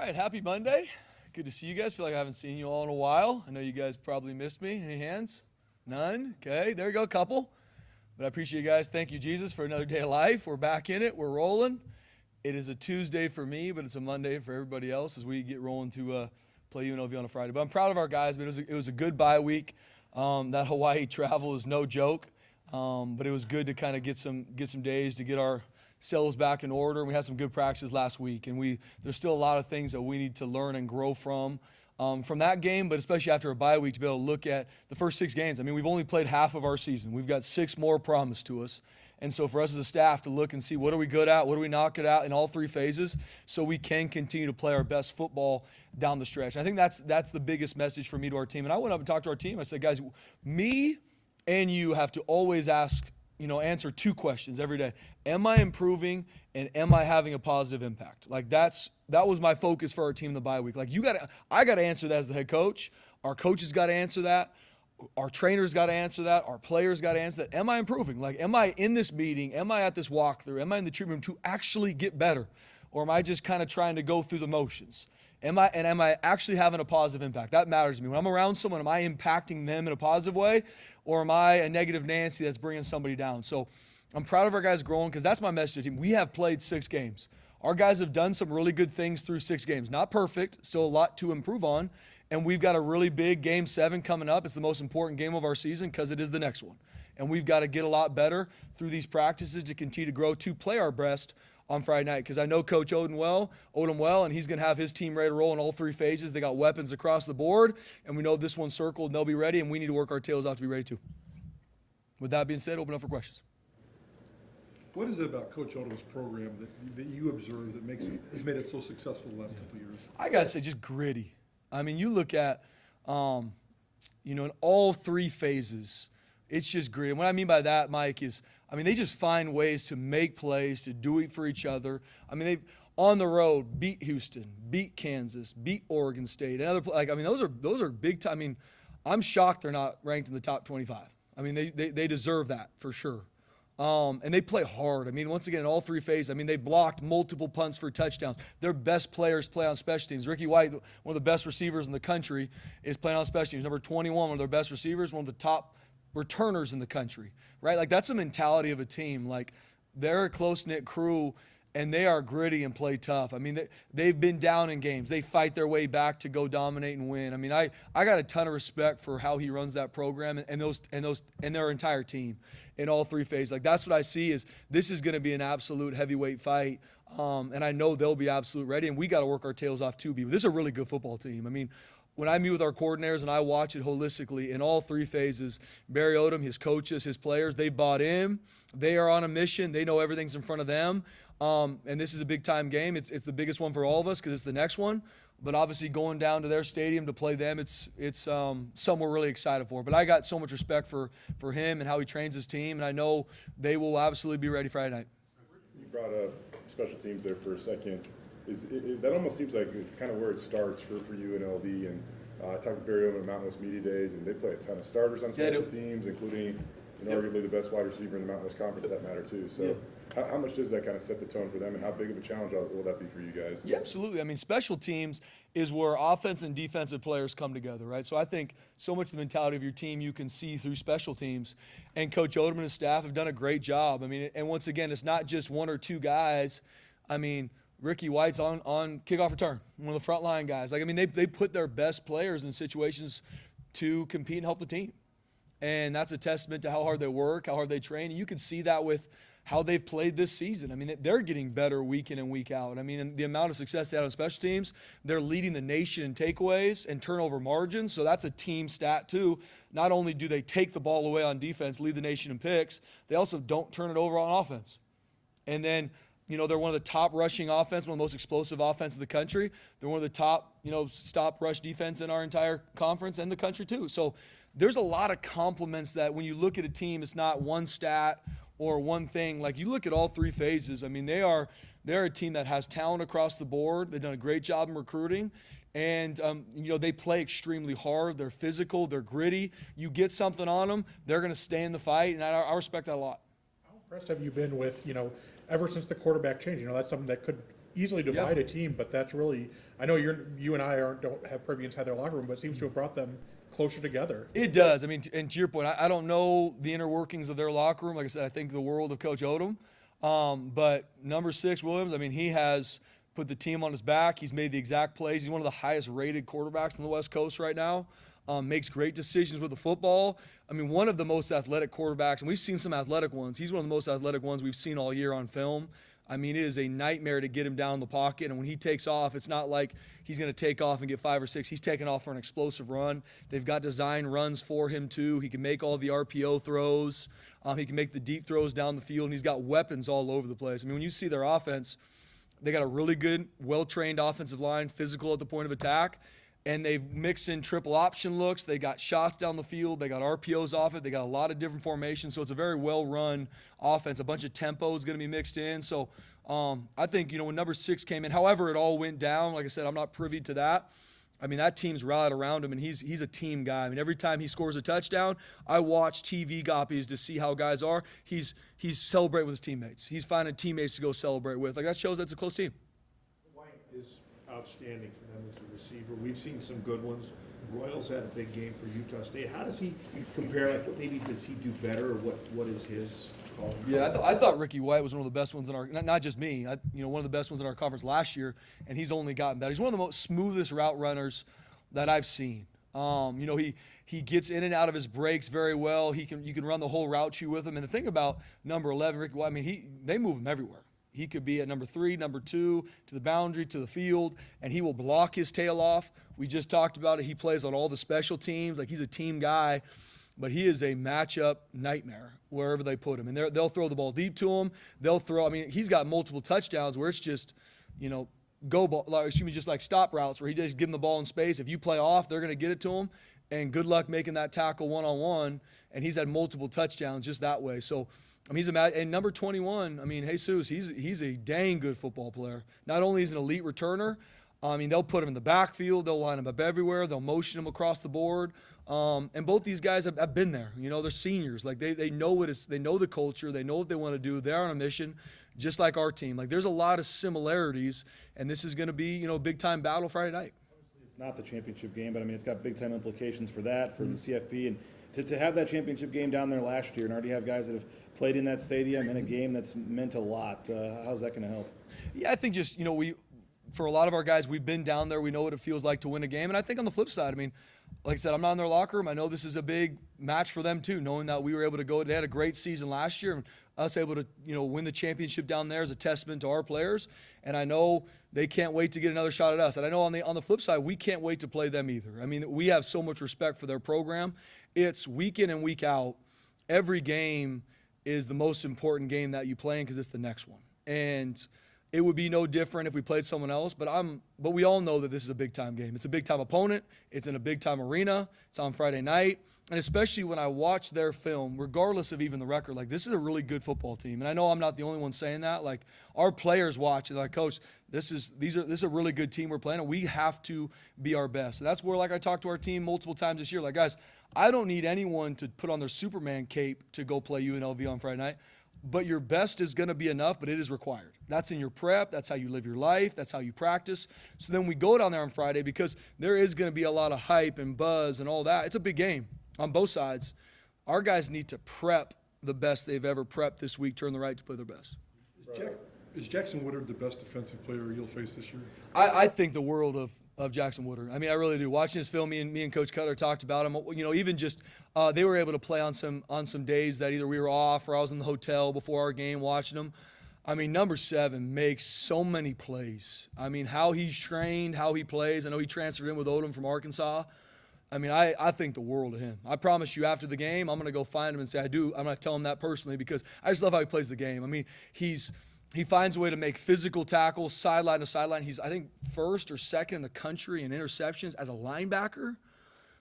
right, happy Monday. Good to see you guys. Feel like I haven't seen you all in a while. I know you guys probably missed me. Any hands? None? Okay, there you go, couple. But I appreciate you guys. Thank you, Jesus, for another day of life. We're back in it. We're rolling. It is a Tuesday for me, but it's a Monday for everybody else as we get rolling to play UNLV on a Friday. But I'm proud of our guys. But it was a good bye week. That Hawaii travel is no joke. But it was good to kind of get some days to get ourselves back in order. We had some good practices last week, and there's still a lot of things that we need to learn and grow from that game, but especially after a bye week to be able to look at the first 6 games. I mean, we've only played half of our season. We've got 6 more promised to us. And so for us as a staff to look and see what are we good at, what are we not good at in all 3 phases so we can continue to play our best football down the stretch. And I think that's the biggest message for me to our team. And I went up and talked to our team. I said, guys, me and you have to always answer 2 questions every day. Am I improving and am I having a positive impact? Like that was my focus for our team in the bye week. Like I got to answer that as the head coach. Our coaches got to answer that. Our trainers got to answer that. Our players got to answer that. Am I improving? Like, am I in this meeting? Am I at this walkthrough? Am I in the treatment room to actually get better? Or am I just kind of trying to go through the motions? Am I actually having a positive impact? That matters to me. When I'm around someone, am I impacting them in a positive way? Or am I a negative Nancy that's bringing somebody down? So I'm proud of our guys growing because that's my message to the team. We have played 6 games. Our guys have done some really good things through 6 games. Not perfect, still a lot to improve on. And we've got a really big Game 7 coming up. It's the most important game of our season because it is the next one. And we've got to get a lot better through these practices to continue to grow, to play our best on Friday night. Because I know Coach Odom well, and he's going to have his team ready to roll in all 3 phases. They got weapons across the board, and we know this one's circled, and they'll be ready, and we need to work our tails off to be ready too. With that being said, open up for questions. What is it about Coach Odom's program that you observe that has made it so successful the last couple of years? I got to say, just gritty. I mean, you look at, in all 3 phases, it's just gritty. And what I mean by that, Mike, is, they just find ways to make plays, to do it for each other. They on the road beat Houston, beat Kansas, beat Oregon State, and other. Those are big time. I'm shocked they're not ranked in the top 25. They deserve that for sure. And they play hard. Once again, in all 3 phases, they blocked multiple punts for touchdowns. Their best players play on special teams. Ricky White, one of the best receivers in the country, is playing on special teams. Number 21, one of their best receivers, one of the top returners in the country, right? Like, that's a mentality of a team. Like, they're a close-knit crew, and they are gritty and play tough. They've been down in games. They fight their way back to go dominate and win. I got a ton of respect for how he runs that program and their entire team in all 3 phases. Like, that's what I see is this is going to be an absolute heavyweight fight. And I know they'll be absolute ready, and we got to work our tails off too. This is a really good football team. When I meet with our coordinators and I watch it holistically in all 3 phases, Barry Odom, his coaches, his players, they bought in. They are on a mission. They know everything's in front of them. And this is a big-time game. It's the biggest one for all of us because it's the next one. But obviously going down to their stadium to play them, it's something we're really excited for. But I got so much respect for him and how he trains his team, and I know they will absolutely be ready Friday night. You brought up special teams there for a second. That almost seems like it's kind of where it starts for UNLV. And I talked to Barry Odom at Mountain West Media Days, and they play a ton of starters on special teams, including arguably the best wide receiver in the Mountain West Conference, that matter too. So how much does that kind of set the tone for them, and how big of a challenge will that be for you guys? Yeah, absolutely. Special teams is where offense and defensive players come together, right? So I think so much of the mentality of your team you can see through special teams, and Coach Odom and his staff have done a great job. And once again, it's not just 1 or 2 guys. Ricky White's on kickoff return, one of the frontline guys. They put their best players in situations to compete and help the team. And that's a testament to how hard they work, how hard they train. And you can see that with how they've played this season. They're getting better week in and week out. And the amount of success they had on special teams, they're leading the nation in takeaways and turnover margins. So that's a team stat too. Not only do they take the ball away on defense, lead the nation in picks, they also don't turn it over on offense. And then, they're one of the top rushing offense, one of the most explosive offenses in the country. They're one of the top, stop rush defense in our entire conference and the country too. So there's a lot of compliments that when you look at a team, it's not one stat or one thing. Like, you look at all 3 phases. They're a team that has talent across the board. They've done a great job in recruiting. And, they play extremely hard. They're physical. They're gritty. You get something on them, they're going to stay in the fight. And I respect that a lot. How impressed have you been with, ever since the quarterback change? That's something that could easily divide a team, but that's really, I know you and I don't have privy inside their locker room, but it seems to have brought them closer together. It does. I mean, and to your point, I don't know the inner workings of their locker room. Like I said, I think the world of Coach Odom. But number 6, Williams, I mean, he has put the team on his back. He's made the exact plays. He's one of the highest rated quarterbacks on the West Coast right now. Makes great decisions with the football. I mean, one of the most athletic quarterbacks, and we've seen some athletic ones. He's one of the most athletic ones we've seen all year on film. I mean, it is a nightmare to get him down in the pocket. And when he takes off, it's not like he's going to take off and get 5 or 6. He's taking off for an explosive run. They've got design runs for him, too. He can make all the RPO throws. He can make the deep throws down the field. And he's got weapons all over the place. I mean, when you see their offense, they got a really good, well-trained offensive line, physical at the point of attack. And they've mixed in triple option looks. They got shots down the field. They got RPOs off it. They got a lot of different formations. So it's a very well-run offense. A bunch of tempo is going to be mixed in. So I think, when number 6 came in, however it all went down, like I said, I'm not privy to that. I mean, that team's rallied around him, and he's a team guy. I mean, every time he scores a touchdown, I watch TV copies to see how guys are. He's celebrating with his teammates. He's finding teammates to go celebrate with. Like, that shows that's a close team. White is outstanding for them as a receiver. We've seen some good ones. Royals had a big game for Utah State. How does he compare? Like, maybe does he do better, or what is his call? Yeah, I thought Ricky White was one of the best ones in our, not just me, one of the best ones in our conference last year, and he's only gotten better. He's one of the most smoothest route runners that I've seen. He gets in and out of his breaks very well. You can run the whole route tree with him. And the thing about number 11, Ricky White, I mean, they move him everywhere. He could be at number 3, number 2, to the boundary, to the field, and he will block his tail off. We just talked about it. He plays on all the special teams. Like, he's a team guy, but he is a matchup nightmare wherever they put him. And they'll throw the ball deep to him. They'll throw – I mean, he's got multiple touchdowns where it's just, just like stop routes where he just give him the ball in space. If you play off, they're going to get it to him. And good luck making that tackle one-on-one. And he's had multiple touchdowns just that way. So – I mean, and number 21, I mean, Jesus, he's a dang good football player. Not only is he an elite returner, I mean, they'll put him in the backfield. They'll line him up everywhere. They'll motion him across the board. And both these guys have been there. They're seniors. Like, they know they know the culture. They know what they want to do. They're on a mission, just like our team. Like, there's a lot of similarities, and this is going to be, a big-time battle Friday night. It's not the championship game, but, I mean, it's got big-time implications for that, for the CFP. And to have that championship game down there last year and already have guys that have played in that stadium in a game that's meant a lot, how's that going to help? Yeah, I think just, for a lot of our guys, we've been down there. We know what it feels like to win a game. And I think on the flip side, I mean, like I said, I'm not in their locker room. I know this is a big match for them too, knowing that we were able to go. They had a great season last year, and us able to, win the championship down there is a testament to our players. And I know they can't wait to get another shot at us. And I know on the flip side, we can't wait to play them either. I mean, we have so much respect for their program. It's week in and week out. Every game is the most important game that you play in because it's the next one. And it would be no different if we played someone else, but we all know that this is a big-time game. It's a big-time opponent. It's in a big-time arena. It's on Friday night. And especially when I watch their film, regardless of even the record, like, this is a really good football team. And I know I'm not the only one saying that. Like, our players watch it. Like, Coach, this is a really good team we're playing, and we have to be our best. And that's where, like, I talked to our team multiple times this year. Like, guys, I don't need anyone to put on their Superman cape to go play UNLV on Friday night. But your best is going to be enough, but it is required. That's in your prep. That's how you live your life. That's how you practice. So then we go down there on Friday because there is going to be a lot of hype and buzz and all that. It's a big game on both sides. Our guys need to prep the best they've ever prepped this week, turn the right to play their best. Is Jackson Woodard the best defensive player you'll face this year? I think the world of Jackson Woodard. I mean, I really do. Watching his film, me and Coach Koetter talked about him. Even just they were able to play on some days that either we were off or I was in the hotel before our game watching him. I mean, number 7 makes so many plays. I mean, how he's trained, how he plays. I know he transferred in with Odom from Arkansas. I mean, I think the world of him. I promise you, after the game, I'm going to go find him and say I do. I'm going to tell him that personally because I just love how he plays the game. I mean, he finds a way to make physical tackles, sideline to sideline. He's, I think, first or second in the country in interceptions as a linebacker.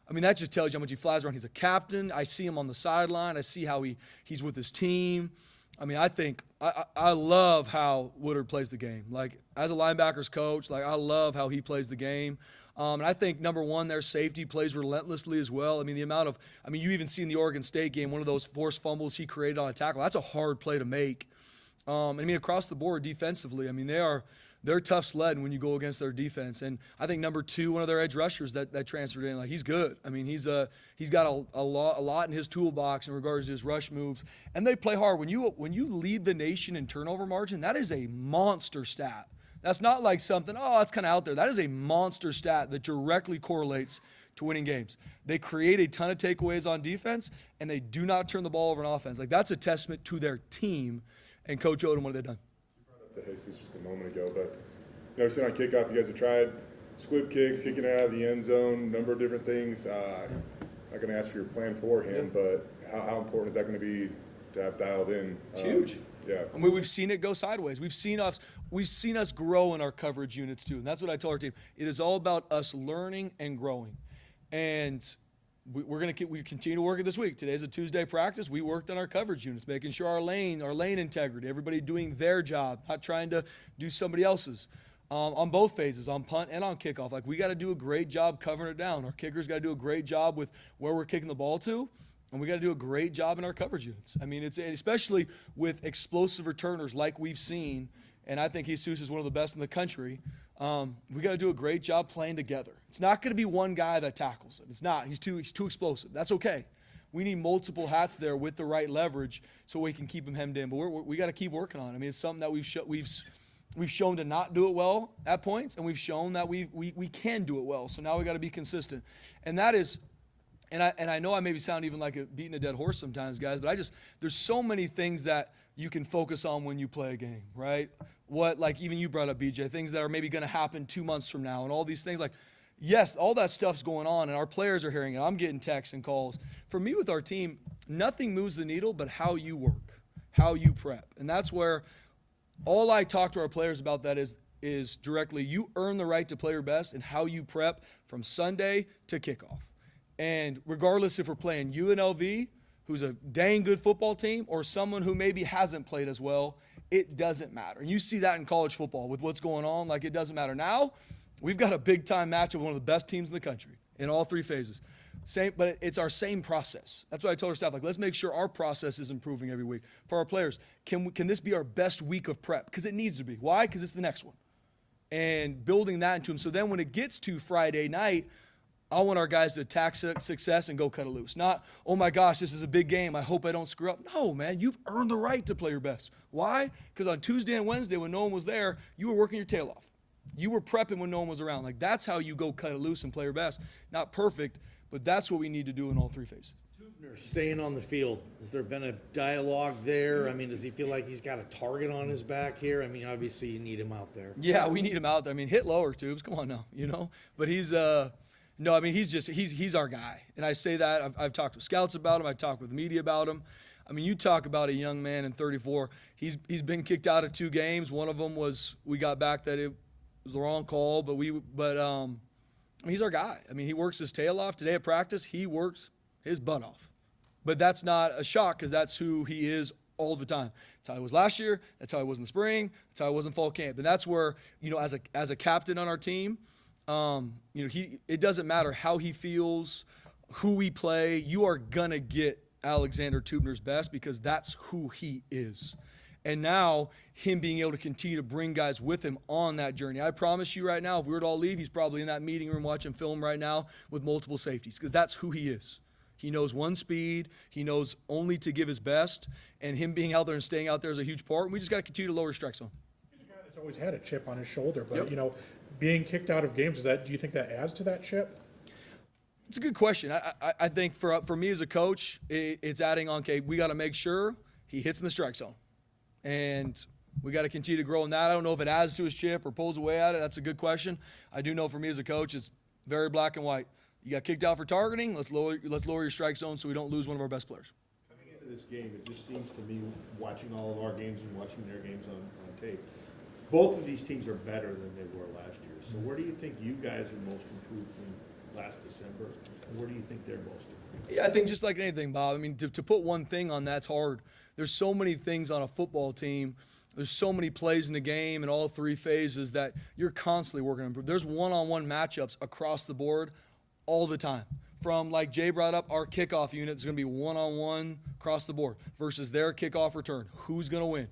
I mean, that just tells you how much he flies around. He's a captain. I see him on the sideline. I see how he's with his team. I mean, I love how Woodard plays the game. Like, as a linebackers coach, like, I love how he plays the game. And I think, number 1, their safety plays relentlessly as well. I mean, you even see in the Oregon State game, one of those forced fumbles he created on a tackle. That's a hard play to make. I mean, across the board defensively, I mean, they're tough sledding when you go against their defense. And I think number 2, one of their edge rushers that transferred in, like, he's good. I mean, he's got a lot in his toolbox in regards to his rush moves. And they play hard. When you lead the nation in turnover margin, that is a monster stat. That's not like something, that's kind of out there. That is a monster stat that directly correlates to winning games. They create a ton of takeaways on defense, and they do not turn the ball over on offense. Like, that's a testament to their team and Coach Odom, what have they done? The Jesus just a moment ago, but I've seen on kickoff, you guys have tried squib kicks, kicking it out of the end zone, number of different things. Not going to ask for your plan beforehand, but how important is that going to be to have dialed in? It's huge. Yeah. I mean, we've seen it go sideways. We've seen us grow in our coverage units too, and that's what I tell our team. It is all about us learning and growing, and we continue to work it this week. Today's a Tuesday practice. We worked on our coverage units, making sure our lane integrity, everybody doing their job, not trying to do somebody else's. On both phases, on punt and on kickoff. Like, we got to do a great job covering it down. Our kickers got to do a great job with where we're kicking the ball to, and we got to do a great job in our coverage units. I mean, it's especially with explosive returners like we've seen, and I think Jesus is one of the best in the country. We got to do a great job playing together. It's not going to be one guy that tackles him. It's not. He's too explosive. That's okay. We need multiple hats there with the right leverage so we can keep him hemmed in. But we got to keep working on it. I mean, it's something that we've shown to not do it well at points, and we've shown that we can do it well. So now we got to be consistent, and that is. And I know I maybe sound even like beating a dead horse sometimes, guys, but there's so many things that you can focus on when you play a game, right? Like even you brought up, BJ, things that are maybe going to happen 2 months from now and all these things. Like, yes, all that stuff's going on, and our players are hearing it. I'm getting texts and calls. For me with our team, nothing moves the needle but how you work, how you prep. And that's where all I talk to our players about that is directly you earn the right to play your best and how you prep from Sunday to kickoff. And regardless if we're playing UNLV, who's a dang good football team, or someone who maybe hasn't played as well, it doesn't matter. And you see that in college football with what's going on. Like, it doesn't matter. Now, we've got a big-time matchup with one of the best teams in the country in all 3 phases. But it's our same process. That's what I told our staff. Like, let's make sure our process is improving every week. For our players, can this be our best week of prep? Because it needs to be. Why? Because it's the next one. And building that into them. So then when it gets to Friday night, I want our guys to attack success and go cut it loose. Not, oh my gosh, this is a big game. I hope I don't screw up. No, man, you've earned the right to play your best. Why? Because on Tuesday and Wednesday when no one was there, you were working your tail off. You were prepping when no one was around. Like, that's how you go cut it loose and play your best. Not perfect, but that's what we need to do in all 3 phases. Staying on the field, has there been a dialogue there? I mean, does he feel like he's got a target on his back here? I mean, obviously you need him out there. Yeah, we need him out there. I mean, hit lower, Tubes. Come on now, But he's no, I mean, he's our guy. And I say that. I've talked with scouts about him. I've talked with media about him. I mean, you talk about a young man in 34. He's been kicked out of 2 games. One of them was we got back that it was the wrong call, but I mean, he's our guy. I mean, he works his tail off. Today at practice, he works his butt off. But that's not a shock because that's who he is all the time. That's how he was last year. That's how he was in the spring. That's how he was in fall camp. And that's where, as a captain on our team, it doesn't matter how he feels, who we play. You are going to get Alexander Tubner's best because that's who he is. And now him being able to continue to bring guys with him on that journey. I promise you right now, if we were to all leave, he's probably in that meeting room watching film right now with multiple safeties because that's who he is. He knows one speed. He knows only to give his best. And him being out there and staying out there is a huge part. And we just got to continue to lower strike zone. He's a guy that's always had a chip on his shoulder, but, Yep. Being kicked out of games, do you think that adds to that chip? It's a good question. I think for me as a coach, it's adding on, okay, we got to make sure he hits in the strike zone. And we got to continue to grow in that. I don't know if it adds to his chip or pulls away at it. That's a good question. I do know for me as a coach, it's very black and white. You got kicked out for targeting. Let's lower your strike zone so we don't lose one of our best players. Coming into this game, it just seems to me, watching all of our games and watching their games on tape, both of these teams are better than they were last year. So where do you think you guys are most improved from last December? And where do you think they're most improved? Yeah, I think just like anything, Bob. I mean, to put one thing on that's hard. There's so many things on a football team. There's so many plays in the game in all 3 phases that you're constantly working to improve. There's one-on-one matchups across the board all the time. From, like Jay brought up, our kickoff unit is going to be one-on-one across the board versus their kickoff return. Who's going to win?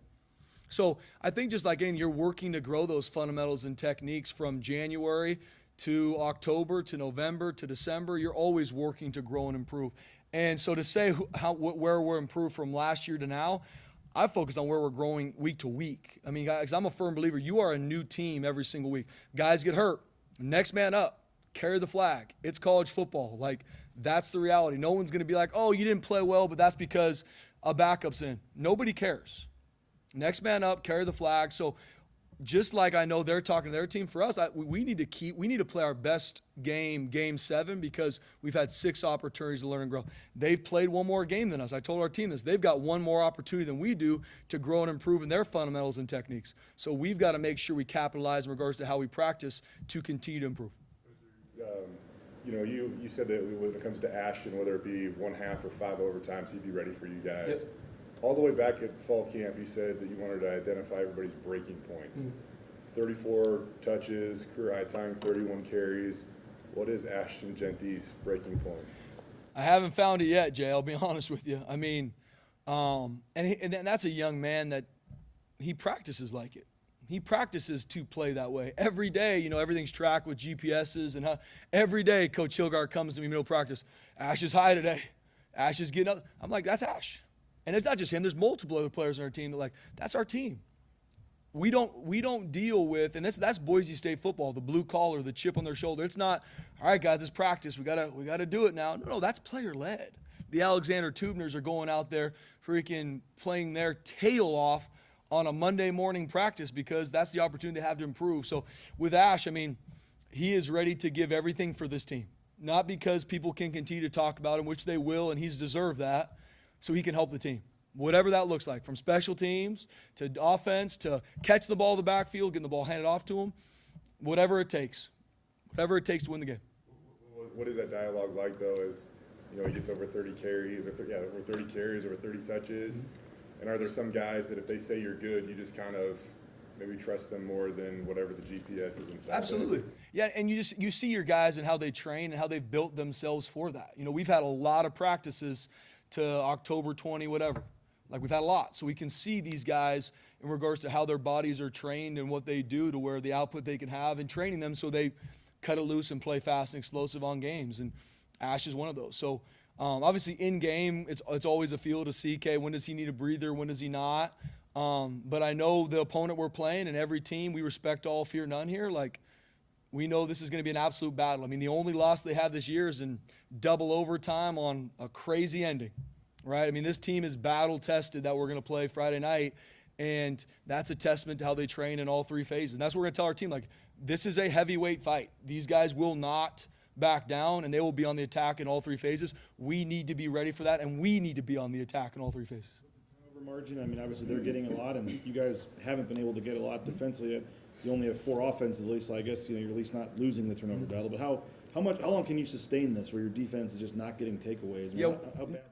So I think just like anything, you're working to grow those fundamentals and techniques from January to October to November to December. You're always working to grow and improve. And so to say where we're improved from last year to now, I focus on where we're growing week to week. I mean, guys, I'm a firm believer. You are a new team every single week. Guys get hurt. Next man up. Carry the flag. It's college football. Like, that's the reality. No one's going to be like, oh, you didn't play well, but that's because a backup's in. Nobody cares. Next man up, carry the flag. So just like I know they're talking to their team, for us, we need to play our best game 7, because we've had 6 opportunities to learn and grow. They've played one more game than us. I told our team this. They've got one more opportunity than we do to grow and improve in their fundamentals and techniques. So we've got to make sure we capitalize in regards to how we practice to continue to improve. You said that when it comes to Ashton, whether it be 1/2 or 5 overtimes, he'd be ready for you guys. Yep. All the way back at fall camp, you said that you wanted to identify everybody's breaking points. 34 touches, career high time, 31 carries. What is Ashton Genty's breaking point? I haven't found it yet, Jay. I'll be honest with you. I mean, and that's a young man that he practices like it. He practices to play that way. Every day, everything's tracked with GPSs. And every day, Coach Hilgard comes to me middle of practice. Ash is high today. Ash is getting up. I'm like, that's Ash. And it's not just him. There's multiple other players on our team that that's our team. We don't deal with, and that's Boise-State football, the blue collar, the chip on their shoulder. It's not, all right, guys, it's practice. We gotta do it now. No, that's player-led. The Alexander Tubners are going out there freaking playing their tail off on a Monday morning practice because that's the opportunity they have to improve. So with Ash, I mean, he is ready to give everything for this team. Not because people can continue to talk about him, which they will, and he's deserved that, so he can help the team. Whatever that looks like, from special teams to offense to catch the ball in the backfield, getting the ball handed off to him, whatever it takes. Whatever it takes to win the game. What is that dialogue like, though, as he gets over 30 carries, over 30 carries, over 30 touches? And are there some guys that if they say you're good, you just kind of maybe trust them more than whatever the GPS is and stuff? Absolutely. Yeah, and you see your guys and how they train and how they've built themselves for that. We've had a lot of practices to October 20, whatever. We've had a lot. So we can see these guys in regards to how their bodies are trained and what they do to where the output they can have and training them so they cut it loose and play fast and explosive on games. And Ash is one of those. So obviously in game, it's always a feel to see, okay, when does he need a breather, when does he not? But I know the opponent we're playing and every team, we respect all, fear none here. We know this is going to be an absolute battle. I mean, the only loss they have this year is in double overtime on a crazy ending. Right? I mean, this team is battle-tested that we're going to play Friday night, and that's a testament to how they train in all 3 phases. And that's what we're going to tell our team, this is a heavyweight fight. These guys will not back down, and they will be on the attack in all 3 phases. We need to be ready for that, and we need to be on the attack in all 3 phases. Turnover margin, I mean, obviously they're getting a lot, and you guys haven't been able to get a lot defensively yet. You only have 4 offensively, so I guess you're at least not losing the turnover battle. But how long can you sustain this where your defense is just not getting takeaways? I mean, how bad?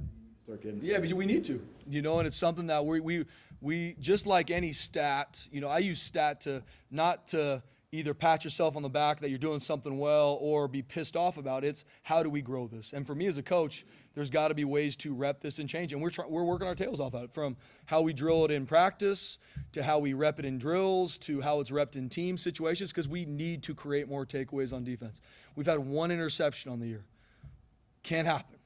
Yeah, but we need to, and it's something that we just like any stat, I use stat to not to either pat yourself on the back that you're doing something well or be pissed off about it. It's how do we grow this? And for me as a coach, there's got to be ways to rep this and change. And we're working our tails off at it, from how we drill it in practice to how we rep it in drills to how it's repped in team situations, because we need to create more takeaways on defense. We've had 1 interception on the year. Can't happen.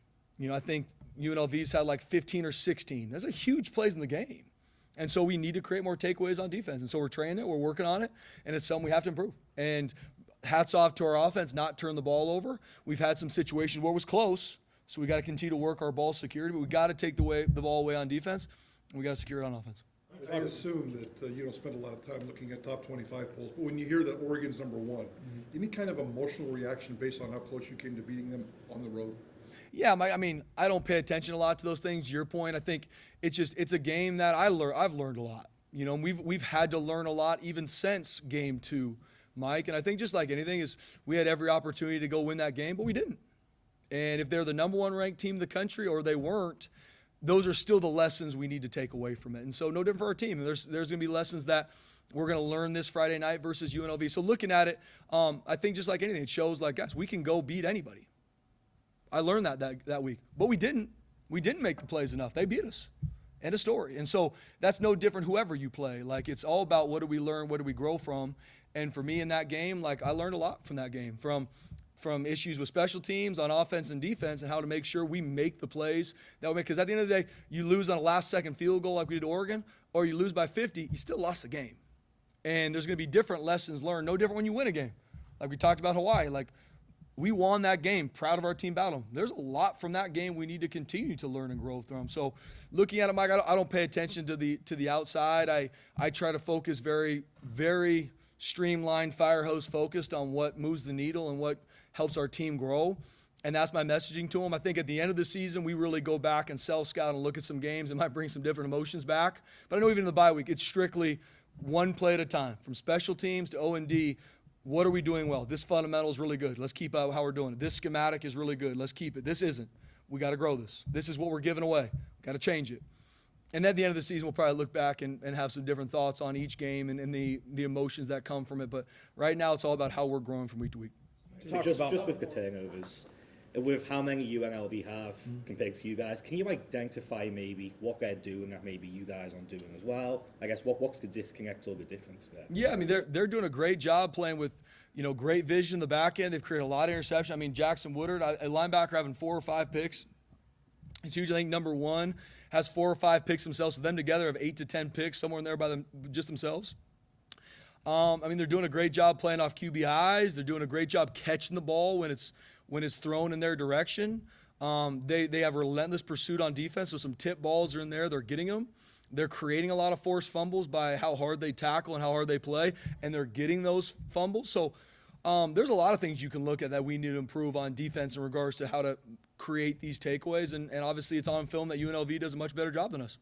I think UNLV's had 15 or 16. Those are huge plays in the game. And so we need to create more takeaways on defense. And so we're training it, we're working on it, and it's something we have to improve. And hats off to our offense, not turn the ball over. We've had some situations where it was close, so we got to continue to work our ball security, but we got to take the ball away on defense, and we got to secure it on offense. I assume that you don't spend a lot of time looking at top 25 polls, but when you hear that Oregon's number 1, any kind of emotional reaction based on how close you came to beating them on the road? Yeah, I mean, I don't pay attention a lot to those things. To your point, I think it's a game that I've learned a lot. We've had to learn a lot even since game 2, Mike. And I think just like anything is, we had every opportunity to go win that game, but we didn't. And if they're the number 1 ranked team in the country or they weren't, those are still the lessons we need to take away from it. And so no different for our team. There's going to be lessons that we're going to learn this Friday night versus UNLV. So looking at it, I think just like anything, it shows guys, we can go beat anybody. I learned that week, but we didn't. We didn't make the plays enough. They beat us. End of story. And so that's no different whoever you play. Like, it's all about what do we learn, what do we grow from. And for me in that game, like, I learned a lot from that game, from issues with special teams on offense and defense and how to make sure we make the plays that we make. Because at the end of the day, you lose on a last-second field goal like we did to Oregon, or you lose by 50, you still lost the game. And there's going to be different lessons learned, no different when you win a game. Like we talked about Hawaii, like, we won that game, proud of our team battle. There's a lot from that game we need to continue to learn and grow from. So looking at it, Mike, I don't pay attention to the outside. I try to focus very, very streamlined, fire hose focused on what moves the needle and what helps our team grow. And that's my messaging to them. I think at the end of the season, we really go back and self-scout and look at some games. It might bring some different emotions back. But I know even in the bye week, it's strictly one play at a time. From special teams to O&D, what are we doing well? This fundamental is really good. Let's keep out how we're doing it. This schematic is really good. Let's keep it. This isn't. We got to grow this. This is what we're giving away. Got to change it. And at the end of the season, we'll probably look back and have some different thoughts on each game and the emotions that come from it. But right now, it's all about how we're growing from week to week. So just with the turnovers, with how many UNLV have compared to you guys, can you identify maybe what they're doing that maybe you guys aren't doing as well? I guess what's the disconnect or the difference there? Yeah, I mean, they're doing a great job playing with, great vision in the back end. They've created a lot of interception. I mean, Jackson Woodard, a linebacker having 4 or 5 picks. It's usually, I think, number one has 4 or 5 picks themselves. So them together have 8 to 10 picks somewhere in there by them just themselves. I mean, they're doing a great job playing off QBIs. They're doing a great job catching the ball when it's thrown in their direction. They have relentless pursuit on defense, so some tip balls are in there. They're getting them. They're creating a lot of forced fumbles by how hard they tackle and how hard they play, and they're getting those fumbles. So there's a lot of things you can look at that we need to improve on defense in regards to how to create these takeaways, and obviously it's on film that UNLV does a much better job than us.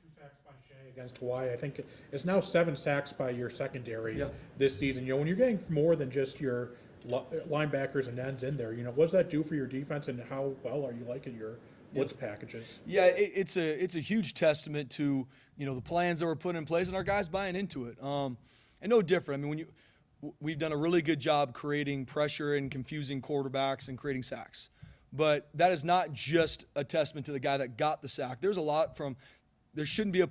2 sacks by Shea against Hawaii. I think it's now 7 sacks by your secondary this season. When you're getting more than just your linebackers and ends in there, what does that do for your defense, and how well are you liking your blitz packages? Yeah, it's a huge testament to the plans that were put in place and our guys buying into it. And no different. I mean, we've done a really good job creating pressure and confusing quarterbacks and creating sacks, but that is not just a testament to the guy that got the sack. There's a lot there shouldn't be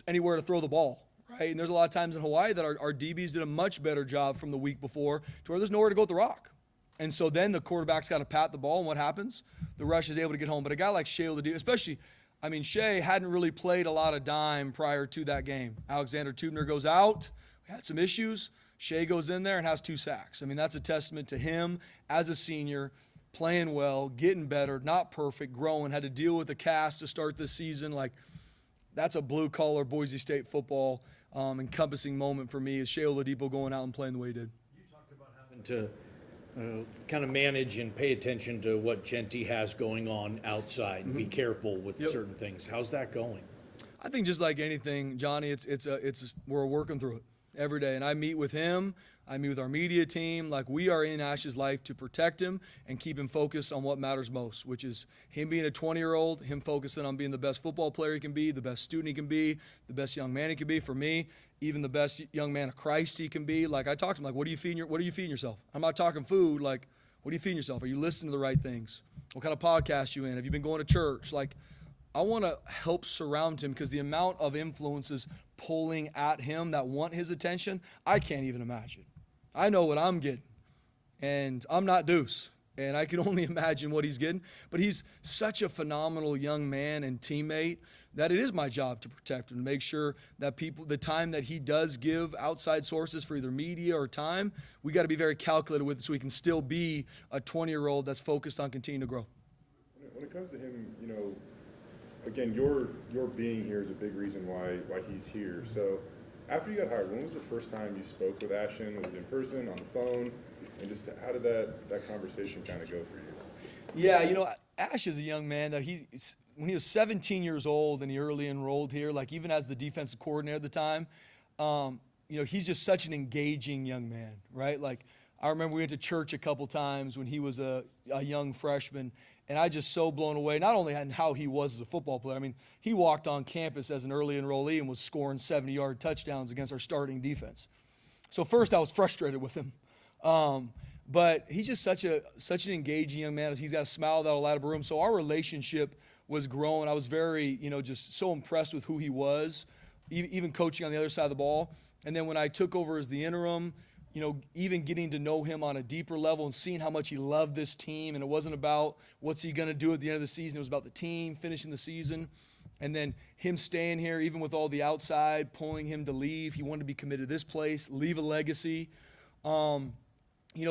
anywhere to throw the ball. Right? And there's a lot of times in Hawaii that our DBs did a much better job from the week before to where there's nowhere to go with the rock. And so then the quarterback's got to pat the ball, and what happens? The rush is able to get home. But a guy like Shea, especially, I mean, Shea hadn't really played a lot of dime prior to that game. Alexander Tubner goes out. We had some issues. Shea goes in there and has 2 sacks. I mean, that's a testament to him as a senior, playing well, getting better, not perfect, growing, had to deal with the cast to start this season. Like, that's a blue-collar Boise State football encompassing moment for me is Shea Oladipo going out and playing the way he did. You talked about having to kind of manage and pay attention to what Genty has going on outside and be careful with certain things. How's that going? I think just like anything, Johnny, we're working through it every day. And I meet with him. I meet with our media team. Like, we are in Ash's life to protect him and keep him focused on what matters most, which is him being a 20-year-old, him focusing on being the best football player he can be, the best student he can be, the best young man he can be. For me, even the best young man of Christ he can be. Like, I talk to him, like, what are you feeding yourself? I'm not talking food. Like, what are you feeding yourself? Are you listening to the right things? What kind of podcast you in? Have you been going to church? Like, I want to help surround him because the amount of influences pulling at him that want his attention, I can't even imagine. I know what I'm getting, and I'm not Deuce, and I can only imagine what he's getting. But he's such a phenomenal young man and teammate that it is my job to protect him, to make sure that the time that he does give outside sources for either media or time, we got to be very calculated with it so he can still be a 20-year-old that's focused on continuing to grow. When it comes to him, again, your being here is a big reason why he's here. So after you got hired, when was the first time you spoke with Ashton? Was it in person, on the phone? And just how did that conversation kind of go for you? Yeah, Ash is a young man that when he was 17 years old and he early enrolled here, like even as the defensive coordinator at the time, he's just such an engaging young man, right? Like, I remember we went to church a couple times when he was a young freshman, and I just so blown away, not only on how he was as a football player. I mean, he walked on campus as an early enrollee and was scoring 70-yard touchdowns against our starting defense. So first I was frustrated with him. But he's just such an engaging young man. He's got a smile that'll light up a room. So our relationship was growing. I was very, just so impressed with who he was, even coaching on the other side of the ball. And then when I took over as the interim, even getting to know him on a deeper level and seeing how much he loved this team. And it wasn't about what's he going to do at the end of the season. It was about the team finishing the season. And then him staying here, even with all the outside, pulling him to leave. He wanted to be committed to this place, leave a legacy.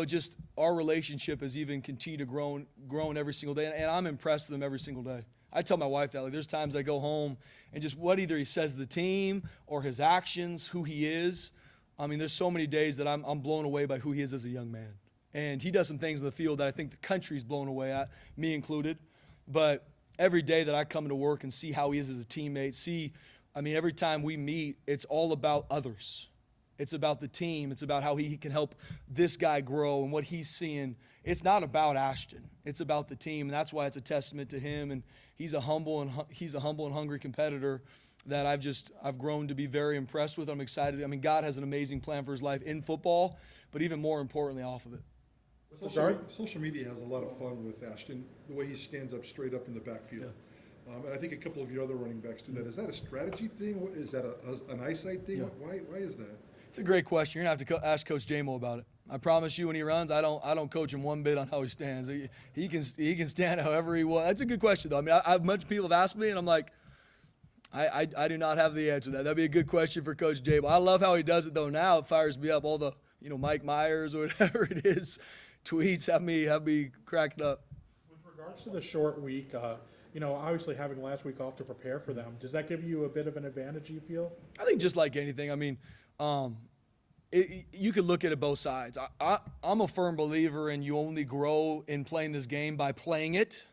Just our relationship has even continued to grow every single day. And I'm impressed with him every single day. I tell my wife that. Like, there's times I go home and just what either he says to the team or his actions, who he is. I mean, there's so many days that I'm blown away by who he is as a young man. And he does some things in the field that I think the country's blown away at, me included. But every day that I come to work and see how he is as a teammate, every time we meet, it's all about others. It's about the team. It's about how he can help this guy grow and what he's seeing. It's not about Ashton. It's about the team, and that's why it's a testament to him. And he's a humble and hungry competitor that I've grown to be very impressed with. I'm excited. I mean, God has an amazing plan for his life in football, but even more importantly off of it. Social media has a lot of fun with Ashton, the way he stands up straight up in the backfield. Yeah. And I think a couple of your other running backs do that. Is that a strategy thing? Is that an eyesight thing? Yeah. Why is that? It's a great question. You're going to have to ask Coach Jamo about it. I promise you when he runs, I don't coach him one bit on how he stands. He can stand however he wants. That's a good question, though. I mean, much people have asked me, and I'm like, I do not have the answer to that. That'd be a good question for Coach Jabo. I love how he does it, though. Now it fires me up. All the, Mike Myers or whatever it is, tweets have me cracking up. With regards to the short week, obviously having last week off to prepare for them, does that give you a bit of an advantage, you feel? I think just like anything, you could look at it both sides. I'm a firm believer in you only grow in playing this game by playing it.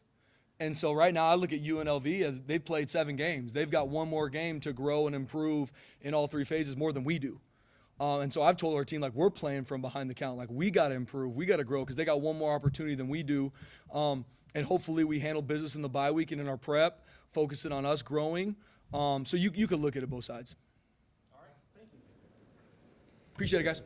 And so right now I look at UNLV as they've played 7 games. They've got one more game to grow and improve in all 3 phases more than we do. And so I've told our team, we're playing from behind the count. We got to improve. We got to grow because they got one more opportunity than we do. And hopefully we handle business in the bye week and in our prep, focusing on us growing. So you could look at it both sides. All right. Thank you. Appreciate it, guys.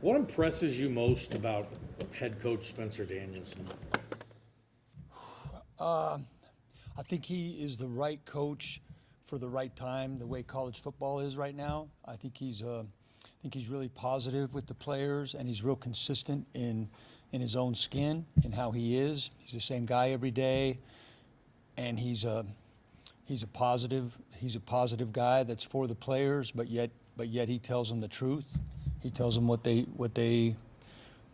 What impresses you most about head coach Spencer Danielson? I think he is the right coach for the right time, the way college football is right now. I think he's really positive with the players, and he's real consistent in his own skin and how he is. He's the same guy every day, and he's a positive guy that's for the players, but yet he tells them the truth. He tells them what they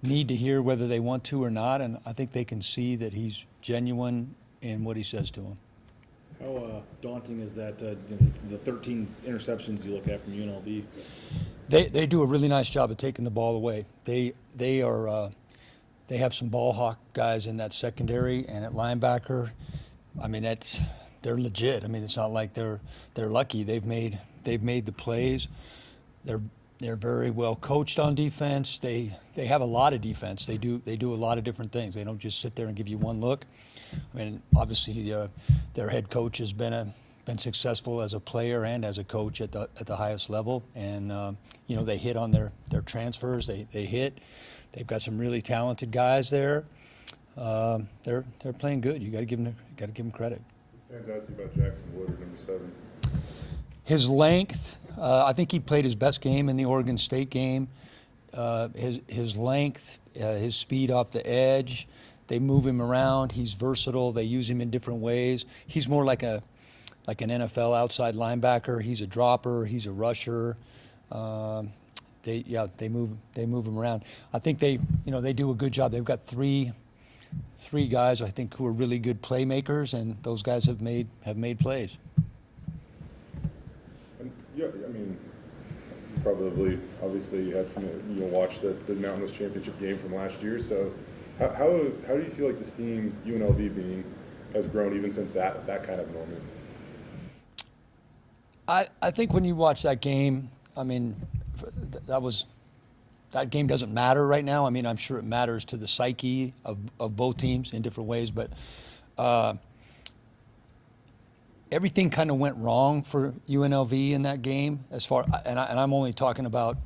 need to hear, whether they want to or not, and I think they can see that he's genuine in what he says to them. How daunting is that? It's the 13 interceptions you look at from UNLV. They do a really nice job of taking the ball away. They have some ball hawk guys in that secondary and at linebacker. I mean, they're legit. I mean, it's not like they're lucky. They've made the plays. They're very well coached on defense. They have a lot of defense. They do a lot of different things. They don't just sit there and give you one look. I mean, obviously their head coach has been been successful as a player and as a coach at the highest level. And you know, they hit on their transfers. They hit. They've got some really talented guys there. They're playing good. You got to give them credit. What stands out to you about Jackson Woodard, number 7? His length. I think he played his best game in the Oregon State game. His length, his speed off the edge. They move him around. He's versatile. They use him in different ways. He's more like an NFL outside linebacker. He's a dropper. He's a rusher. They move him around. I think they do a good job. They've got three guys I think who are really good playmakers, and those guys have made plays. And yeah, I mean, probably obviously you had some watch the Mountain West Championship game from last year. So how do you feel like this team, UNLV being, has grown even since that kind of moment? I think when you watch that game, I mean, that game doesn't matter right now. I mean, I'm sure it matters to the psyche of both teams in different ways, but everything kind of went wrong for UNLV in that game. And I'm only talking about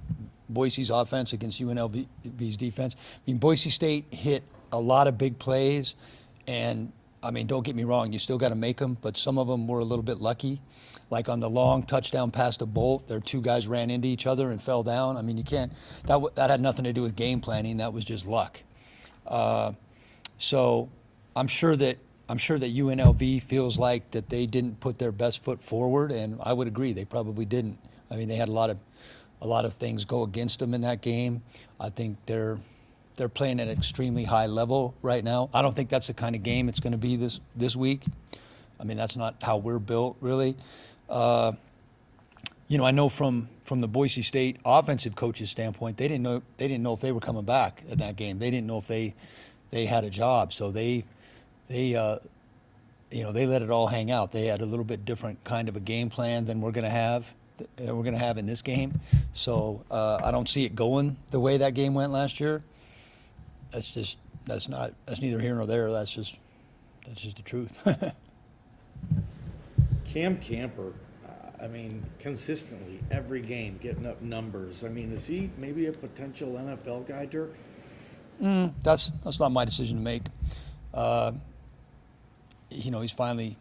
Boise's offense against UNLV's defense. I mean, Boise State hit a lot of big plays, and I mean, don't get me wrong, you still got to make them, but some of them were a little bit lucky. Like on the long touchdown pass to Bolt, their two guys ran into each other and fell down. I mean, you can't. That had nothing to do with game planning. That was just luck. So I'm sure that UNLV feels like that they didn't put their best foot forward, and I would agree, they probably didn't. I mean, they had a lot of things go against them in that game. I think they're playing at an extremely high level right now. I don't think that's the kind of game it's going to be this week. I mean, that's not how we're built, really. I know from the Boise State offensive coach's standpoint, they didn't know if they were coming back in that game. They didn't know if they had a job, so they let it all hang out. They had a little bit different kind of a game plan than we're going to have in this game. So I don't see it going the way that game went last year. That's neither here nor there. That's just the truth. Cam Camper, I mean, consistently every game getting up numbers. I mean, is he maybe a potential NFL guy, Dirk? That's not my decision to make. He's finally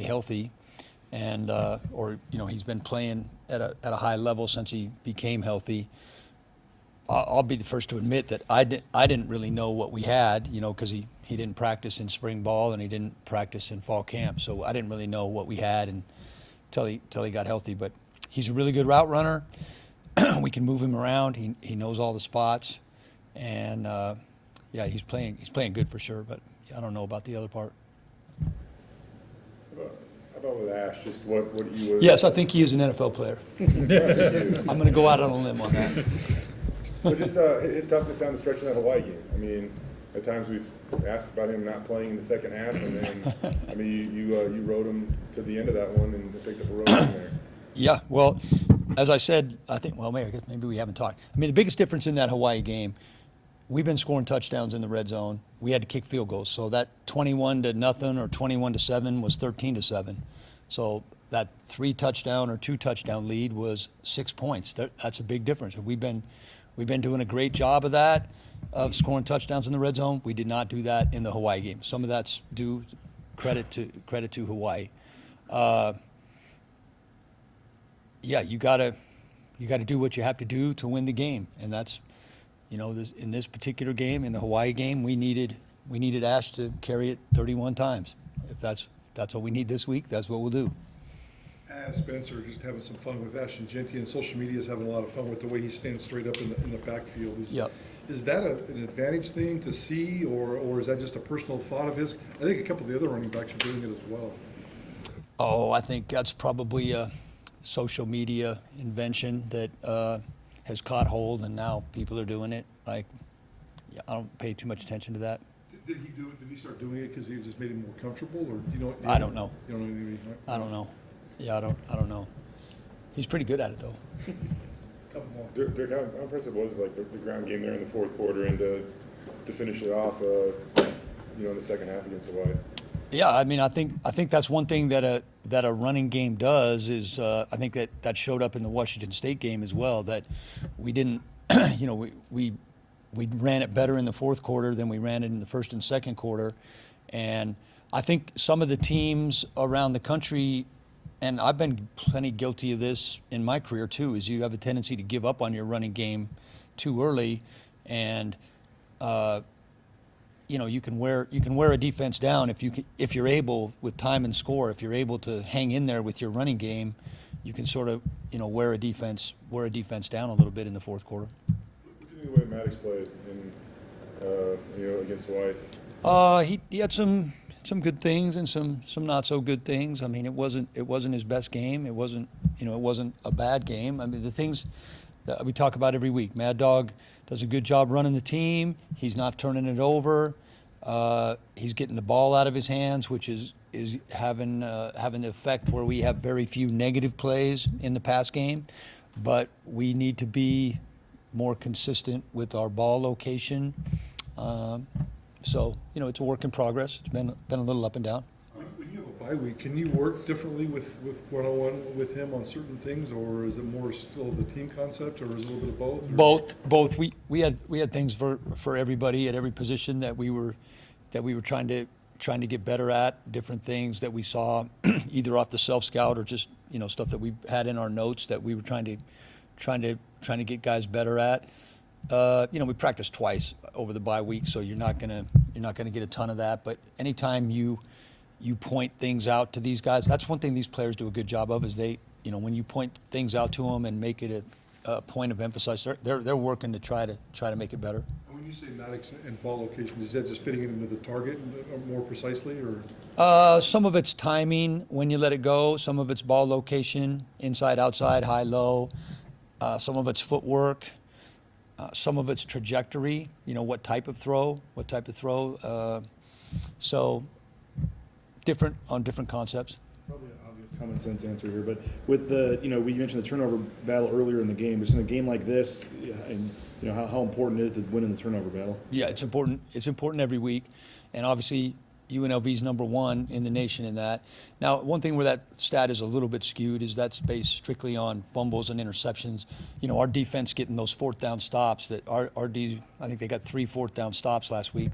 healthy, and he's been playing at a high level since he became healthy. I'll be the first to admit that I didn't really know what we had, because he didn't practice in spring ball and he didn't practice in fall camp, so I didn't really know what we had until he got healthy. But he's a really good route runner. We can move him around. He knows all the spots, and he's playing good for sure. But I don't know about the other part. How about with Ash? Just what you would. Yes, I think he is an NFL player. I'm going to go out on a limb on that. But just his toughness down the stretch in that Hawaii game. I mean, at times we've asked about him not playing in the second half, and then I mean you rode him to the end of that one and picked up a road in there. Yeah, well, as I said, I think maybe we haven't talked. I mean, the biggest difference in that Hawaii game, we've been scoring touchdowns in the red zone. We had to kick field goals, so that 21-0 or 21-7 was 13-7. So that 3 touchdown or 2 touchdown lead was 6 points. That's a big difference. We've been doing a great job of that, of scoring touchdowns in the red zone. We did not do that in the Hawaii game. Some of that's due credit to Hawaii. You gotta do what you have to do to win the game, and that's, in this particular game, in the Hawaii game, we needed Ash to carry it 31 times. If that's what we need this week, that's what we'll do. Spencer, just having some fun with Ashton Genty, and social media is having a lot of fun with the way he stands straight up in the backfield. Is that an advantage thing to see, or is that just a personal thought of his? I think a couple of the other running backs are doing it as well. Oh, I think that's probably a social media invention that has caught hold, and now people are doing it. I don't pay too much attention to that. Did he do it? Did he start doing it because he just made him more comfortable, or I don't know. You don't know anything, right? I don't know. Yeah, I don't know. He's pretty good at it though. Couple more. Dirk, how impressive was the ground game there in the fourth quarter and to finish it off, in the second half against Hawaii? Yeah, I mean, I think that's one thing that a running game does is I think that showed up in the Washington State game as well. That we didn't, we ran it better in the fourth quarter than we ran it in the first and second quarter, and I think some of the teams around the country, and I've been plenty guilty of this in my career too, is you have a tendency to give up on your running game too early, and you can wear a defense down if you're able, with time and score, if you're able to hang in there with your running game, you can sort of wear a defense down a little bit in the fourth quarter. What do you think the way Maddox played against Hawaii? He had some good things and some not so good things. I mean, it wasn't his best game. It wasn't a bad game. I mean, the things that we talk about every week. Mad Dog does a good job running the team. He's not turning it over. He's getting the ball out of his hands, which is having the effect where we have very few negative plays in the pass game. But we need to be more consistent with our ball location. So it's a work in progress. It's been a little up and down. When you have a bye week, can you work differently with one-on-one with him on certain things, or is it more still the team concept, or is it a little bit of both? Both. We had things for everybody at every position that we were trying to get better at. Different things that we saw either off the self-scout or just stuff that we had in our notes that we were trying to get guys better at. We practiced twice over the bye week, so you're not gonna get a ton of that. But anytime you point things out to these guys, that's one thing these players do a good job of, is they, when you point things out to them and make it a point of emphasis, they're working to try to make it better. When you say Maddox and ball location, is that just fitting it into the target more precisely, or? Some of it's timing when you let it go. Some of it's ball location, inside, outside, high, low. Some of it's footwork. Some of it's trajectory, what type of throw. So different concepts. Probably an obvious common sense answer here, but with we mentioned the turnover battle earlier in the game. Just in a game like this, and how important it is to win in the turnover battle? Yeah, it's important. It's important every week, and obviously UNLV's number one in the nation in that. Now, one thing where that stat is a little bit skewed is that's based strictly on fumbles and interceptions. Our defense getting those fourth down stops. That I think they got 3 fourth down stops last week.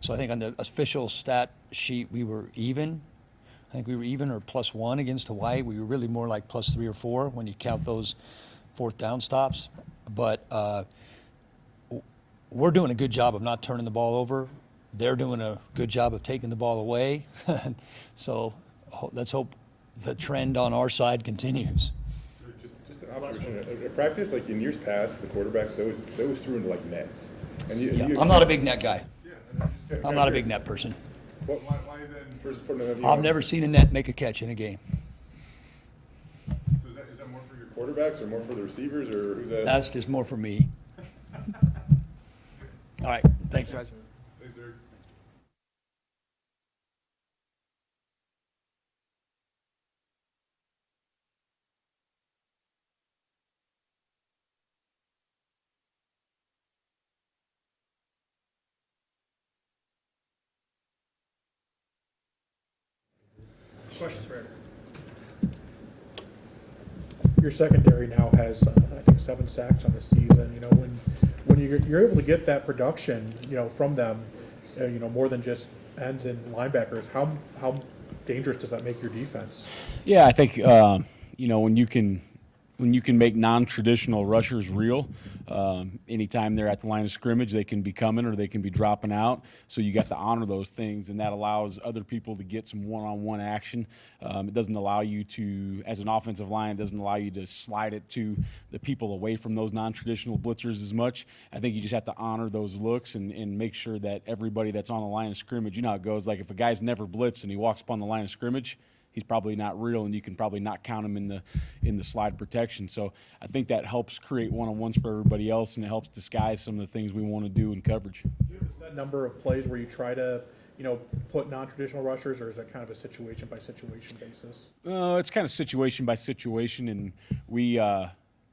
So I think on the official stat sheet we were even. I think we were even or +1 against Hawaii. We were really more like +3 or 4 when you count those fourth down stops. But we're doing a good job of not turning the ball over. They're doing a good job of taking the ball away. So let's hope the trend on our side continues. Just an observation. At practice, like in years past, the quarterbacks they always threw into like nets. I'm not a big net guy. I'm not a big net person. Why is that versus putting it? I've never seen a net make a catch in a game. So is that more for your quarterbacks or more for the receivers, or who's that? That's just more for me. All right. Thanks, guys. Thanks, Eric. Questions for Eric? Your secondary now has, I think, 7 sacks on the season. When you're able to get that production, from them, more than just ends and linebackers, how dangerous does that make your defense? Yeah, I think when you can make non-traditional rushers real, anytime they're at the line of scrimmage, they can be coming or they can be dropping out. So you got to honor those things, and that allows other people to get some one-on-one action. It doesn't allow you to, as an offensive line, it doesn't allow you to slide it to the people away from those non-traditional blitzers as much. I think you just have to honor those looks and make sure that everybody that's on the line of scrimmage, how it goes. Like if a guy's never blitzed and he walks up on the line of scrimmage, he's probably not real, and you can probably not count him in the slide protection. So I think that helps create one-on-ones for everybody else, and it helps disguise some of the things we want to do in coverage. Do you have a set number of plays where you try to, put non-traditional rushers, or is that kind of a situation-by-situation basis? It's kind of situation by situation, and we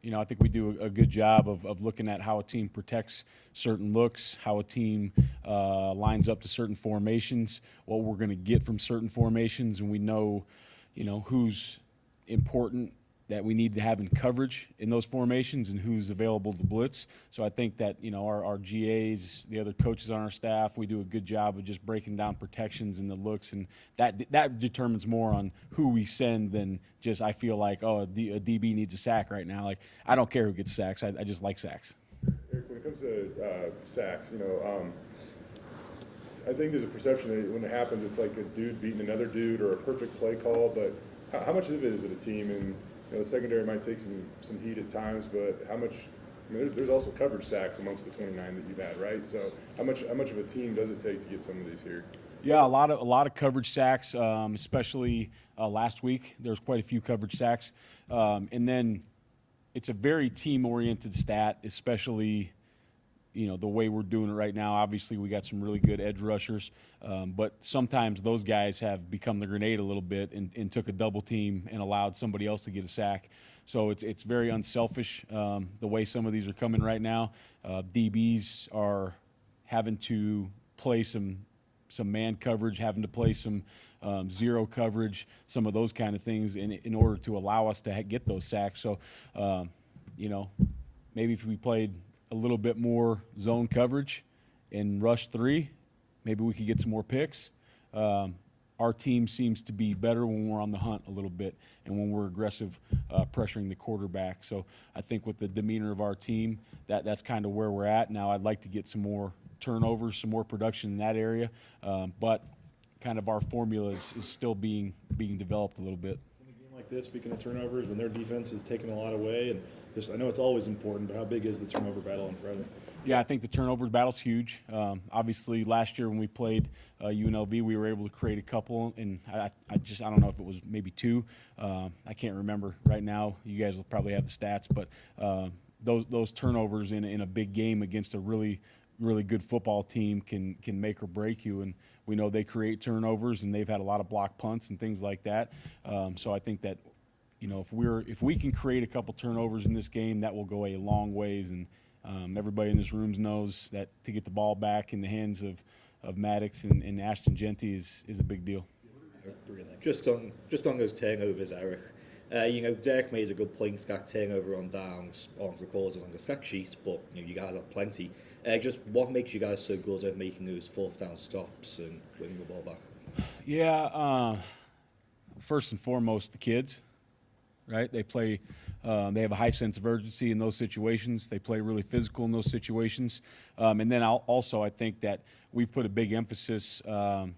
I think we do a good job of looking at how a team protects certain looks, how a team lines up to certain formations, what we're going to get from certain formations, and we know, who's important that we need to have in coverage in those formations and who's available to blitz. So I think that, our GAs, the other coaches on our staff, we do a good job of just breaking down protections and the looks, and that determines more on who we send than just I feel like, a DB needs a sack right now. Like, I don't care who gets sacks. I just like sacks. Eric, when it comes to sacks, I think there's a perception that when it happens, it's like a dude beating another dude or a perfect play call, but how much of it is it a team? And the secondary might take some heat at times, but how much? There's also coverage sacks amongst the 29 that you've had, right? So how much of a team does it take to get some of these here? Yeah, a lot of coverage sacks, especially last week. There's quite a few coverage sacks, and then it's a very team-oriented stat, especially the way we're doing it right now. Obviously, we got some really good edge rushers, but sometimes those guys have become the grenade a little bit and took a double team and allowed somebody else to get a sack. So it's very unselfish the way some of these are coming right now. DBs are having to play some man coverage, having to play some zero coverage, some of those kind of things in order to allow us to get those sacks. So, maybe if we played a little bit more zone coverage in rush 3, maybe we could get some more picks. Our team seems to be better when we're on the hunt a little bit and when we're aggressive pressuring the quarterback. So I think with the demeanor of our team, that's kind of where we're at. Now I'd like to get some more turnovers, some more production in that area, but kind of our formula is still being developed a little bit. In a game like this, speaking of turnovers, when their defense is taking a lot away, and I know it's always important, but how big is the turnover battle on Friday? Yeah, I think the turnover battle's huge. Obviously, last year when we played UNLV, we were able to create a couple, and I don't know if it was maybe 2. I can't remember right now. You guys will probably have the stats, but those turnovers in a big game against a really good football team can make or break you, and we know they create turnovers, and they've had a lot of block punts and things like that. So I think that if we can create a couple turnovers in this game, that will go a long ways, and everybody in this room knows that to get the ball back in the hands of Maddox and Ashton Genty is a big deal. Just on those turnovers, Eric. Dirk made a good point that turnover on downs aren't recorded on the stat sheet, but you guys have plenty. Just what makes you guys so good at making those 4th down stops and winning the ball back? Yeah, first and foremost, the kids. Right, they play. They have a high sense of urgency in those situations. They play really physical in those situations, and then I think that we've put a big emphasis on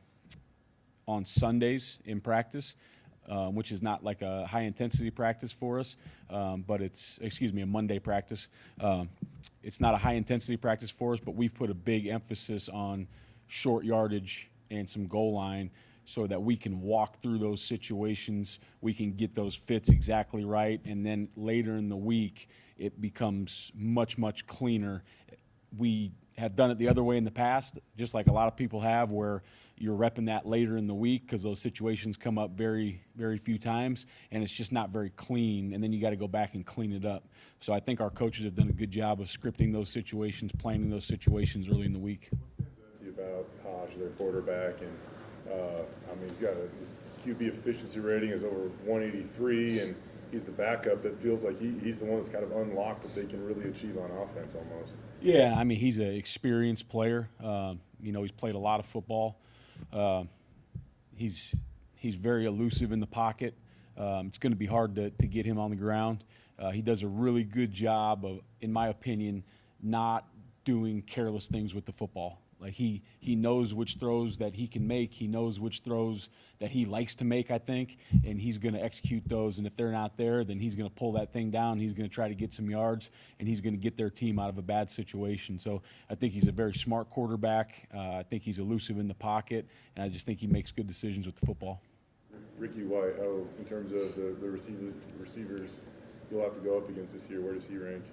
Sundays in practice, which is not like a high intensity practice for us, but it's a Monday practice. It's not a high intensity practice for us, but we've put a big emphasis on short yardage and some goal line, so that we can walk through those situations, we can get those fits exactly right, and then later in the week, it becomes much, much cleaner. We have done it the other way in the past, just like a lot of people have, where you're repping that later in the week because those situations come up very, very few times, and it's just not very clean, and then you got to go back and clean it up. So I think our coaches have done a good job of scripting those situations, planning those situations early in the week. About Hodge, their quarterback, and he's got a QB efficiency rating is over 183, and he's the backup that feels like he's the one that's kind of unlocked what they can really achieve on offense almost. Yeah, he's an experienced player. He's played a lot of football. He's very elusive in the pocket. It's going to be hard to get him on the ground. He does a really good job of, in my opinion, not doing careless things with the football. Like he knows which throws that he can make. He knows which throws that he likes to make, I think, and he's going to execute those. And if they're not there, then he's going to pull that thing down. He's going to try to get some yards, and he's going to get their team out of a bad situation. So I think he's a very smart quarterback. I think he's elusive in the pocket, and I just think he makes good decisions with the football. Ricky White, in terms of the receivers you'll have to go up against this year, where does he rank?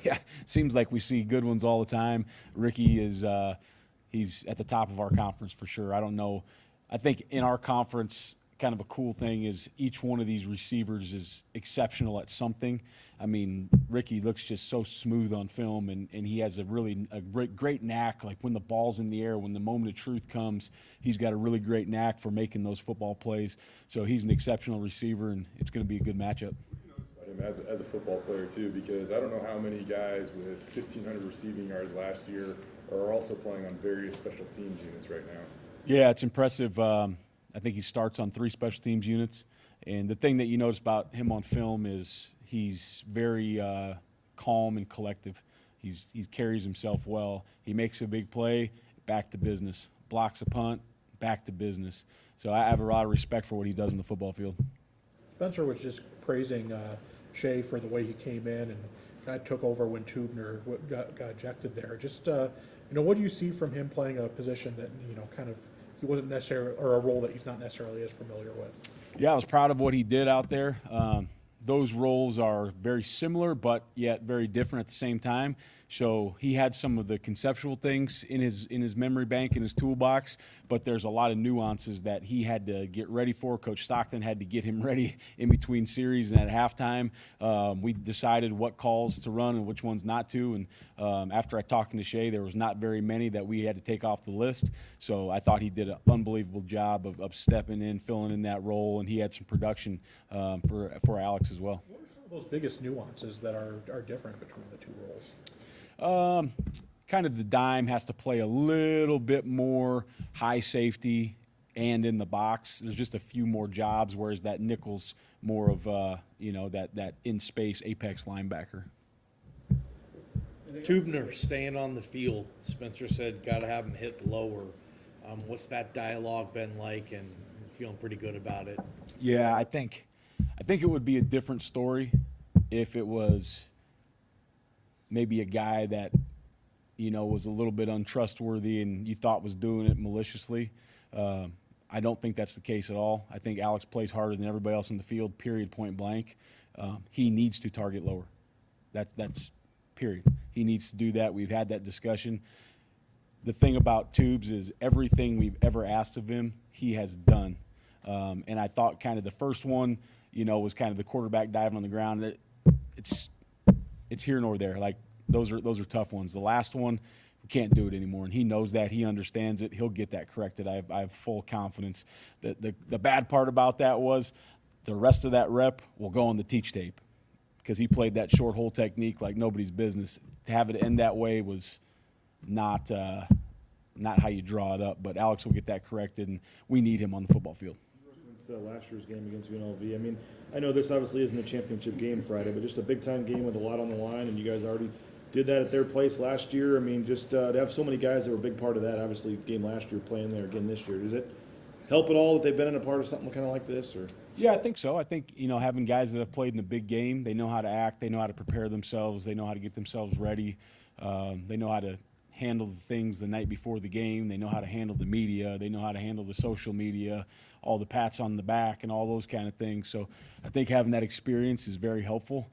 Yeah, seems like we see good ones all the time. Ricky is he's at the top of our conference for sure. I don't know. I think in our conference, kind of a cool thing is each one of these receivers is exceptional at something. I mean, Ricky looks just so smooth on film, and he has a great knack. Like when the ball's in the air, when the moment of truth comes, he's got a really great knack for making those football plays. So he's an exceptional receiver, and it's going to be a good matchup. As a football player too, because I don't know how many guys with 1,500 receiving yards last year are also playing on various special teams units right now. Yeah, it's impressive. I think he starts on 3 special teams units, and the thing that you notice about him on film is he's very calm and collective. He carries himself well. He makes a big play, back to business. Blocks a punt, back to business. So I have a lot of respect for what he does in the football field. Spencer was just praising Shea for the way he came in and kind of took over when Tubner got ejected there. Just, what do you see from him playing a position that, kind of he wasn't necessarily, or a role that he's not necessarily as familiar with? Yeah, I was proud of what he did out there. Those roles are very similar, but yet very different at the same time. So he had some of the conceptual things in his memory bank, in his toolbox, but there's a lot of nuances that he had to get ready for. Coach Stockton had to get him ready in between series and at halftime. We decided what calls to run and which ones not to, and after I talked to Shea, there was not very many that we had to take off the list. So I thought he did an unbelievable job of stepping in, filling in that role, and he had some production for Alex as well. What are some of those biggest nuances that are different between the two roles? Kind of the dime has to play a little bit more high safety and in the box. There's just a few more jobs, whereas that nickel's more of that in space apex linebacker. Tubner staying on the field. Spencer said got to have him hit lower. What's that dialogue been like, and feeling pretty good about it? Yeah, I think it would be a different story if it was maybe a guy that, was a little bit untrustworthy and you thought was doing it maliciously. I don't think that's the case at all. I think Alex plays harder than everybody else in the field, period, point blank. He needs to target lower. That's period. He needs to do that. We've had that discussion. The thing about Tubes is everything we've ever asked of him, he has done. And I thought kind of the first one, was kind of the quarterback diving on the ground. It's here nor there. Like those are tough ones. The last one, we can't do it anymore, and he knows that. He understands it. He'll get that corrected. I have full confidence. The bad part about that was the rest of that rep will go on the teach tape because he played that short hole technique like nobody's business. To have it end that way was not how you draw it up. But Alex will get that corrected, and we need him on the football field. Last year's game against UNLV. I mean, I know this obviously isn't a championship game Friday, but just a big-time game with a lot on the line, and you guys already did that at their place last year. I mean, just to have so many guys that were a big part of that, obviously, game last year, playing there again this year. Does it help at all that they've been in a part of something kind of like this? Or? Yeah, I think so. I think, having guys that have played in a big game, they know how to act, they know how to prepare themselves, they know how to get themselves ready, they know how to handle the things the night before the game. They know how to handle the media. They know how to handle the social media, all the pats on the back and all those kind of things. So I think having that experience is very helpful.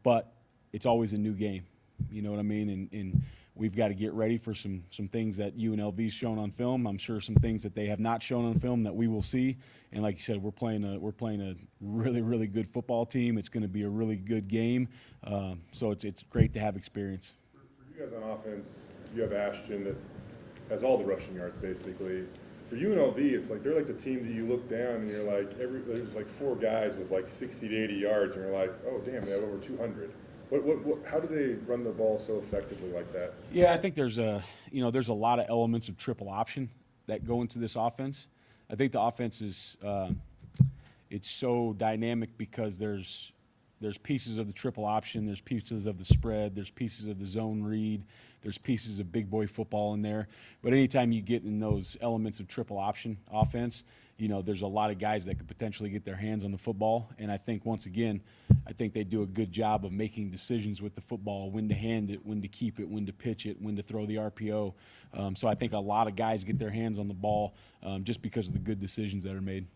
But it's always a new game. You know what I mean? And we've got to get ready for some things that UNLV's shown on film. I'm sure some things that they have not shown on film that we will see. And like you said, we're playing a really, really good football team. It's going to be a really good game. So it's great to have experience. For you guys on offense, you have Ashton that has all the rushing yards basically. For UNLV, it's like they're like the team that you look down and you're like, there's like 4 guys with like 60 to 80 yards, and you're like, oh damn, they have over 200. How do they run the ball so effectively like that? Yeah, I think there's a lot of elements of triple option that go into this offense. I think the offense is it's so dynamic because there's pieces of the triple option, there's pieces of the spread, there's pieces of the zone read, there's pieces of big boy football in there. But anytime you get in those elements of triple option offense, there's a lot of guys that could potentially get their hands on the football. And I think, once again, they do a good job of making decisions with the football, when to hand it, when to keep it, when to pitch it, when to throw the RPO. So I think a lot of guys get their hands on the ball just because of the good decisions that are made.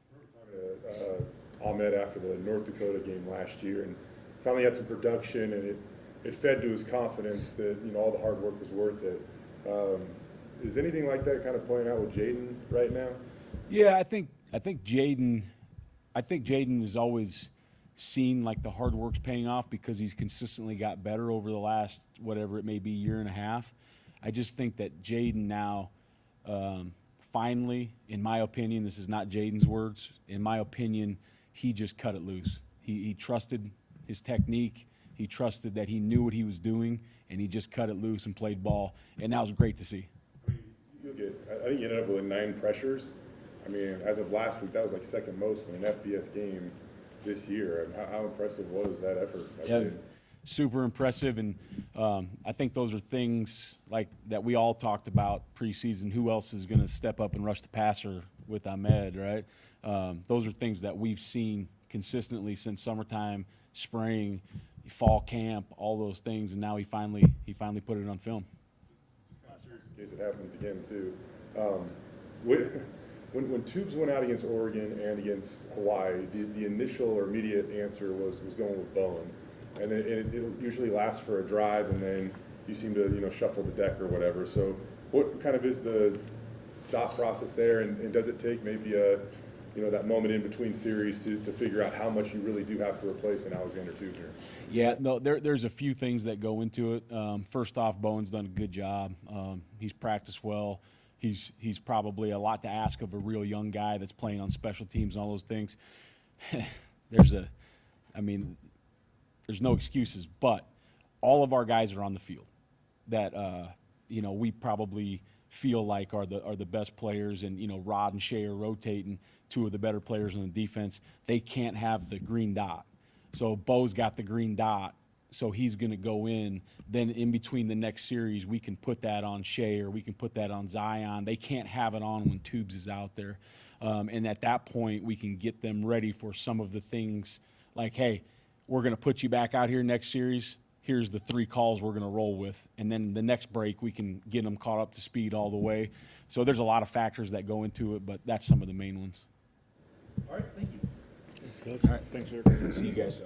Ahmed after the North Dakota game last year, and finally had some production, and it fed to his confidence that all the hard work was worth it. Is anything like that kind of playing out with Jaden right now? Yeah, I think Jaden I think Jaden has always seen like the hard work's paying off because he's consistently got better over the last, whatever it may be, year and a half. I just think that Jaden now, finally, in my opinion, this is not Jaden's words, in my opinion, he just cut it loose. He trusted his technique. He trusted that he knew what he was doing, and he just cut it loose and played ball, and that was great to see. I think you ended up with 9 pressures. I mean, as of last week, that was like second most in an FBS game this year. And how impressive was that effort? Yeah, super impressive, and I think those are things like that we all talked about preseason. Who else is going to step up and rush the passer with Ahmed, right? Those are things that we've seen consistently since summertime, spring, fall camp, all those things, and now he finally put it on film. In case it happens again too. When Tubes went out against Oregon and against Hawaii, the initial or immediate answer was going with Bowen, and it usually lasts for a drive, and then you seem to shuffle the deck or whatever. So what kind of is the thought process there, and does it take maybe that moment in between series to figure out how much you really do have to replace in Alexander Tubes here? Yeah, no, there's a few things that go into it. First off, Bowen's done a good job. He's practiced well. He's probably a lot to ask of a real young guy that's playing on special teams and all those things. There's no excuses, but all of our guys are on the field that we probably feel like are the best players, and Rod and Shea are rotating, 2 of the better players on the defense. They can't have the green dot. So Bo's got the green dot, so he's going to go in. Then in between the next series, we can put that on Shea or we can put that on Zion. They can't have it on when Tubes is out there. And at that point, we can get them ready for some of the things like, hey, we're going to put you back out here next series. Here's the 3 calls we're going to roll with. And then the next break, we can get them caught up to speed all the way. So there's a lot of factors that go into it, but that's some of the main ones. All right, thank you. All right, thanks, Eric. See you guys.